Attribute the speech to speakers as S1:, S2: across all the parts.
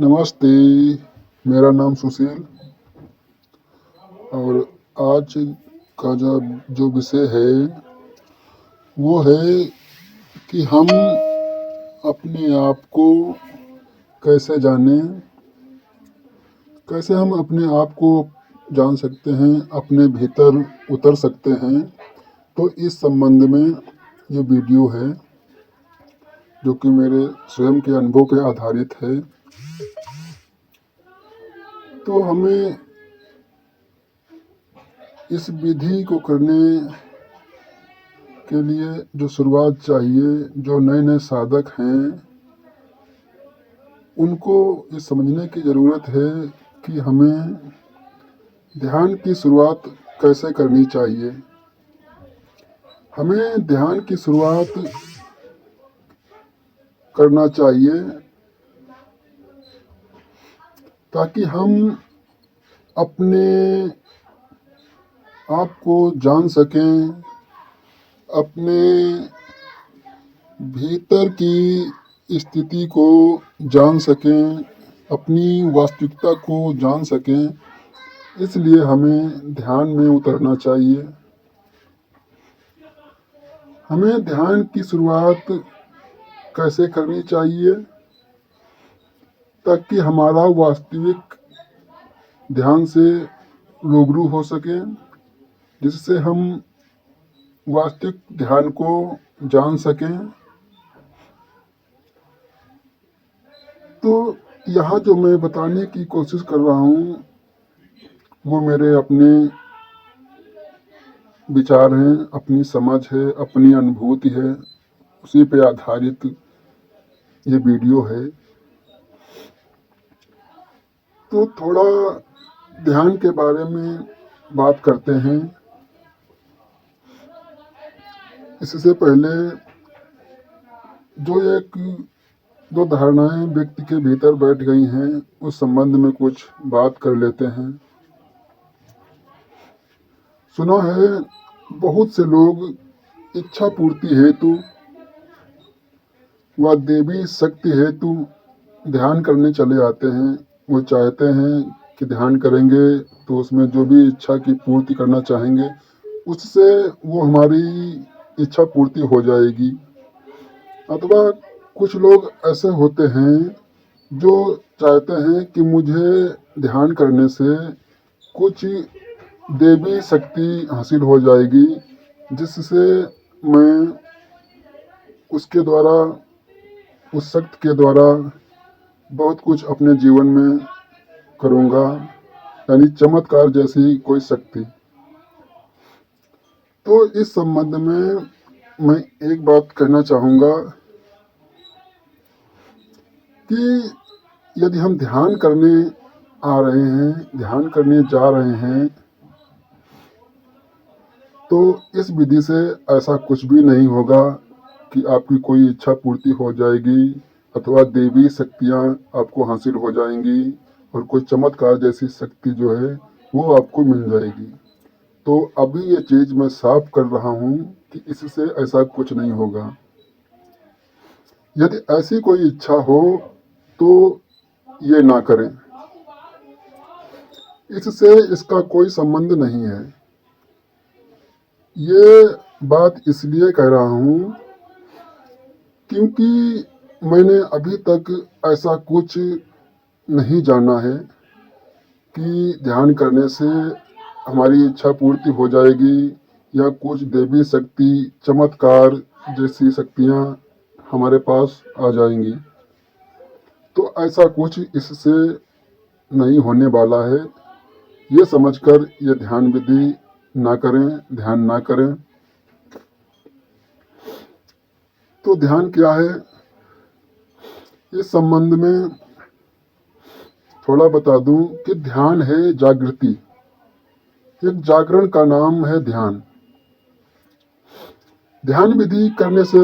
S1: नमस्ते, मेरा नाम सुशील और आज का जो विषय है वो है कि हम अपने आप को कैसे जानें, कैसे हम अपने आप को जान सकते हैं, अपने भीतर उतर सकते हैं। तो इस संबंध में ये वीडियो है जो कि मेरे स्वयं के अनुभव पे आधारित है। तो हमें इस विधि को करने के लिए जो शुरुआत चाहिए, जो नए नए साधक हैं उनको ये समझने की ज़रूरत है कि हमें ध्यान की शुरुआत कैसे करनी चाहिए। हमें ध्यान की शुरुआत करना चाहिए ताकि हम अपने आप को जान सकें, अपने भीतर की स्थिति को जान सकें, अपनी वास्तविकता को जान सकें। इसलिए हमें ध्यान में उतरना चाहिए। हमें ध्यान की शुरुआत कैसे करनी चाहिए ताकि हमारा वास्तविक ध्यान से रूबरू हो सके, जिससे हम वास्तविक ध्यान को जान सकें। तो यहाँ जो मैं बताने की कोशिश कर रहा हूँ वो मेरे अपने विचार हैं, अपनी समझ है, अपनी अनुभूति है, उसी पे आधारित ये वीडियो है। तो थोड़ा ध्यान के बारे में बात करते हैं। इससे पहले जो दो धारणाएं व्यक्ति के भीतर बैठ गई हैं उस संबंध में कुछ बात कर लेते हैं। सुना है बहुत से लोग इच्छा पूर्ति हेतु व देवी शक्ति हेतु ध्यान करने चले आते हैं। वो चाहते हैं कि ध्यान करेंगे तो उसमें जो भी इच्छा की पूर्ति करना चाहेंगे उससे वो हमारी इच्छा पूर्ति हो जाएगी। अथवा कुछ लोग ऐसे होते हैं जो चाहते हैं कि मुझे ध्यान करने से कुछ देवी शक्ति हासिल हो जाएगी, जिससे मैं उसके द्वारा, उस शक्ति के द्वारा बहुत कुछ अपने जीवन में करूँगा, यानी चमत्कार जैसी कोई शक्ति। तो इस संबंध में मैं एक बात कहना चाहूँगा कि यदि हम ध्यान करने आ रहे हैं, ध्यान करने जा रहे हैं, तो इस विधि से ऐसा कुछ भी नहीं होगा कि आपकी कोई इच्छा पूर्ति हो जाएगी अथवा देवी शक्तियाँ आपको हासिल हो जाएंगी और कोई चमत्कार जैसी शक्ति जो है वो आपको मिल जाएगी। तो अभी ये चीज़ मैं साफ कर रहा हूँ कि इससे ऐसा कुछ नहीं होगा। यदि ऐसी कोई इच्छा हो तो ये ना करें, इससे इसका कोई संबंध नहीं है। ये बात इसलिए कह रहा हूँ क्योंकि मैंने अभी तक ऐसा कुछ नहीं जाना है कि ध्यान करने से हमारी इच्छा पूर्ति हो जाएगी या कुछ देवी शक्ति, चमत्कार जैसी शक्तियाँ हमारे पास आ जाएंगी। तो ऐसा कुछ इससे नहीं होने वाला है। ये समझकर ये ध्यान विधि ना करें, ध्यान ना करें। तो ध्यान क्या है, इस संबंध में थोड़ा बता दूं कि ध्यान है जागृति। एक जागरण का नाम है ध्यान। ध्यान विधि करने से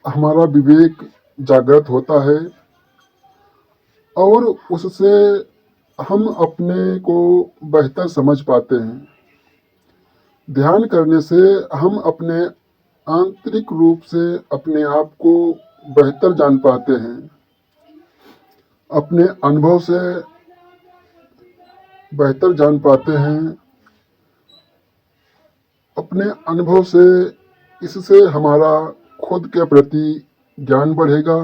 S1: हमारा विवेक जागृत होता है और उससे हम अपने को बेहतर समझ पाते हैं। ध्यान करने से हम अपने आंतरिक रूप से अपने आप को बेहतर जान पाते हैं अपने अनुभव से बेहतर जान पाते हैं। अपने अनुभव से इससे हमारा खुद के प्रति ज्ञान बढ़ेगा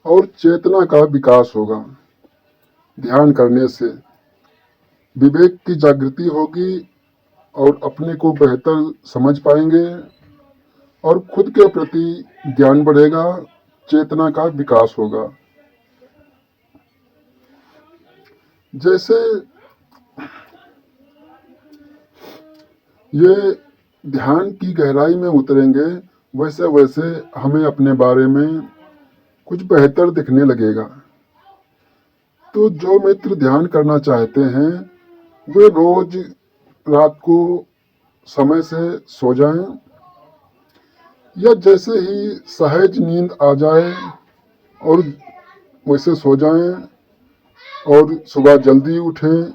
S1: और चेतना का विकास होगा। ध्यान करने से विवेक की जागृति होगी और अपने को बेहतर समझ पाएंगे और खुद के प्रति ज्ञान बढ़ेगा, चेतना का विकास होगा। जैसे ये ध्यान की गहराई में उतरेंगे वैसे वैसे हमें अपने बारे में कुछ बेहतर दिखने लगेगा। तो जो मित्र ध्यान करना चाहते हैं वे रोज रात को समय से सो जाएं या जैसे ही सहज नींद आ जाए और वैसे सो जाएं और सुबह जल्दी उठें,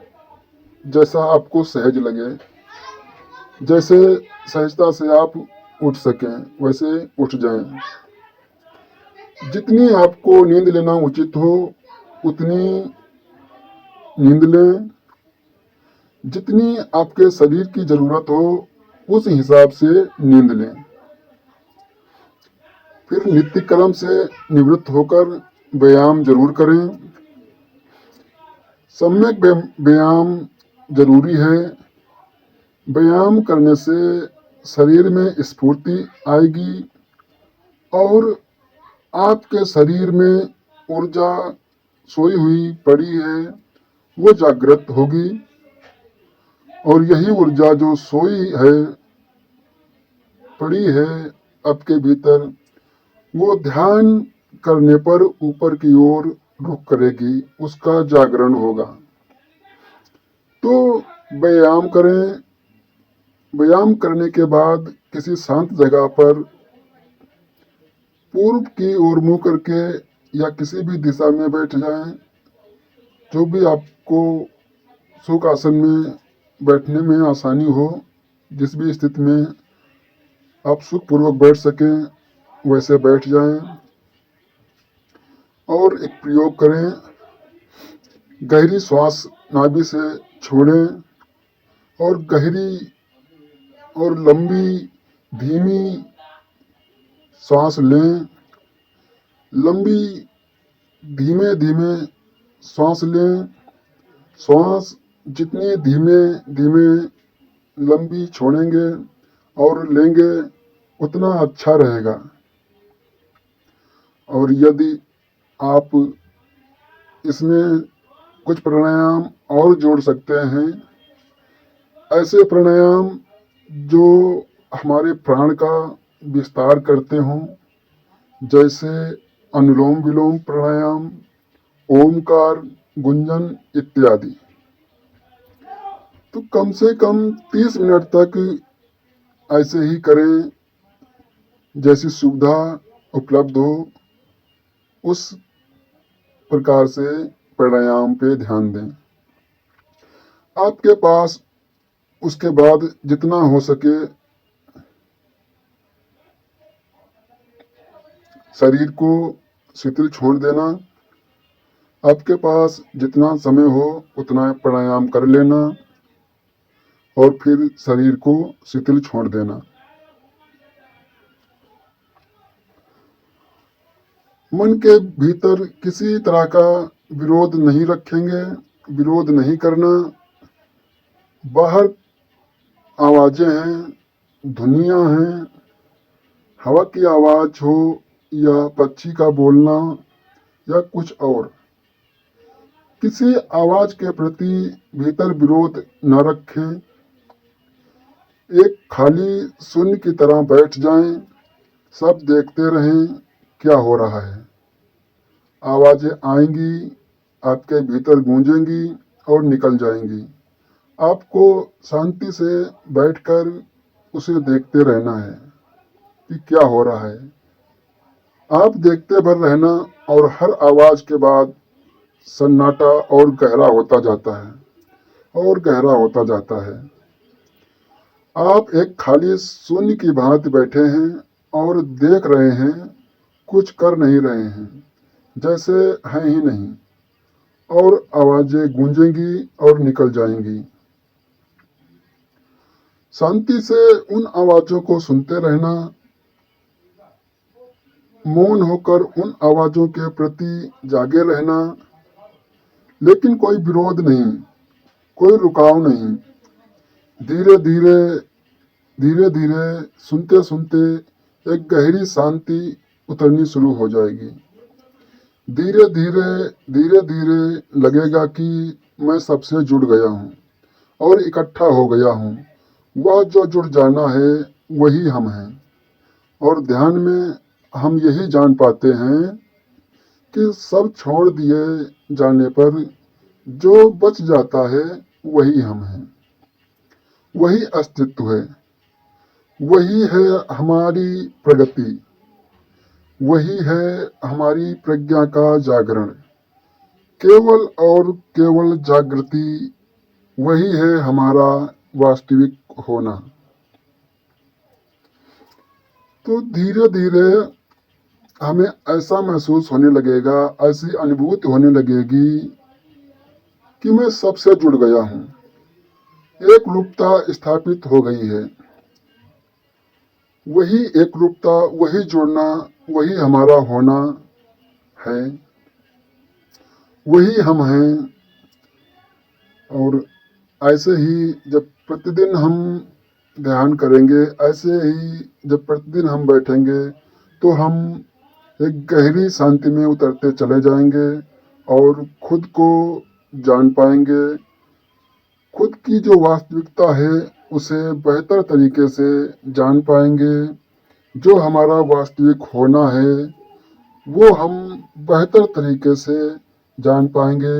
S1: जैसा आपको सहज लगे, जैसे सहजता से आप उठ सकें वैसे उठ जाएं। जितनी आपको नींद लेना उचित हो उतनी नींद लें, जितनी आपके शरीर की जरूरत हो उस हिसाब से नींद लें। फिर नित्य कर्म से निवृत्त होकर व्यायाम जरूर करें। सम्यक व्यायाम जरूरी है। व्यायाम करने से शरीर में स्फूर्ति आएगी और आपके शरीर में ऊर्जा सोई हुई पड़ी है वो जागृत होगी और यही ऊर्जा जो सोई है पड़ी है आपके भीतर वो ध्यान करने पर ऊपर की ओर रुख करेगी, उसका जागरण होगा। तो व्यायाम करें। व्यायाम करने के बाद किसी शांत जगह पर पूर्व की ओर मुंह करके या किसी भी दिशा में बैठ जाएं, जो भी आपको सुख आसन में बैठने में आसानी हो, जिस भी स्थिति में आप सुखपूर्वक बैठ सकें वैसे बैठ जाएं और एक प्रयोग करें। गहरी श्वास नाभि से छोड़ें और गहरी और लंबी धीमी सांस लें। लंबी धीमे धीमे सांस लें। सांस जितनी धीमे धीमे लंबी छोड़ेंगे और लेंगे उतना अच्छा रहेगा। और यदि आप इसमें कुछ प्राणायाम और जोड़ सकते हैं, ऐसे प्राणायाम जो हमारे प्राण का विस्तार करते हों, जैसे अनुलोम विलोम प्राणायाम, ओमकार, गुंजन इत्यादि। तो कम से कम 30 मिनट तक ऐसे ही करें, जैसी सुविधा उपलब्ध हो उस प्रकार से प्राणायाम पे ध्यान दें। आपके पास उसके बाद जितना हो सके शरीर को शिथिल छोड़ देना। आपके पास जितना समय हो उतना प्राणायाम कर लेना और फिर शरीर को शिथिल छोड़ देना। मन के भीतर किसी तरह का विरोध नहीं रखेंगे, विरोध नहीं करना। बाहर आवाजें हैं, ध्वनियाँ हैं, हवा की आवाज हो या पक्षी का बोलना या कुछ और, किसी आवाज के प्रति भीतर विरोध न रखें। एक खाली शून्य की तरह बैठ जाएं, सब देखते रहें क्या हो रहा है। आवाजें आएंगी, आपके भीतर गूंजेंगी और निकल जाएंगी। आपको शांति से बैठकर उसे देखते रहना है कि क्या हो रहा है। आप देखते भर रहना और हर आवाज के बाद सन्नाटा और गहरा होता जाता है और गहरा होता जाता है। आप एक खाली शून्य की भांति बैठे हैं और देख रहे हैं, कुछ कर नहीं रहे हैं, जैसे हैं ही नहीं। और आवाजें गूंजेंगी और निकल जाएंगी। शांति से उन आवाजों को सुनते रहना, मौन होकर उन आवाजों के प्रति जागे रहना, लेकिन कोई विरोध नहीं, कोई रुकाव नहीं। धीरे धीरे धीरे धीरे सुनते सुनते एक गहरी शांति उतरनी शुरू हो जाएगी। धीरे धीरे लगेगा कि मैं सबसे जुड़ गया हूँ और इकट्ठा हो गया हूँ। वह जो जुड़ जाना है वही हम हैं। और ध्यान में हम यही जान पाते हैं कि सब छोड़ दिए जाने पर जो बच जाता है वही हम हैं, वही अस्तित्व है, वही है हमारी प्रगति, वही है हमारी प्रज्ञा का जागरण। केवल और केवल जागृति, वही है हमारा वास्तविक होना। तो धीरे धीरे हमें ऐसा महसूस होने लगेगा, ऐसी अनुभूति होने लगेगी कि मैं सबसे जुड़ गया हूँ। एक रूपता स्थापित हो गई है। वही एक रूपता, वही जुड़ना, वही हमारा होना है, वही हम हैं। और ऐसे ही जब प्रतिदिन हम ध्यान करेंगे, ऐसे ही जब प्रतिदिन हम बैठेंगे, तो हम एक गहरी शांति में उतरते चले जाएंगे और खुद को जान पाएंगे। खुद की जो वास्तविकता है उसे बेहतर तरीके से जान पाएंगे। जो हमारा वास्तविक होना है वो हम बेहतर तरीके से जान पाएंगे।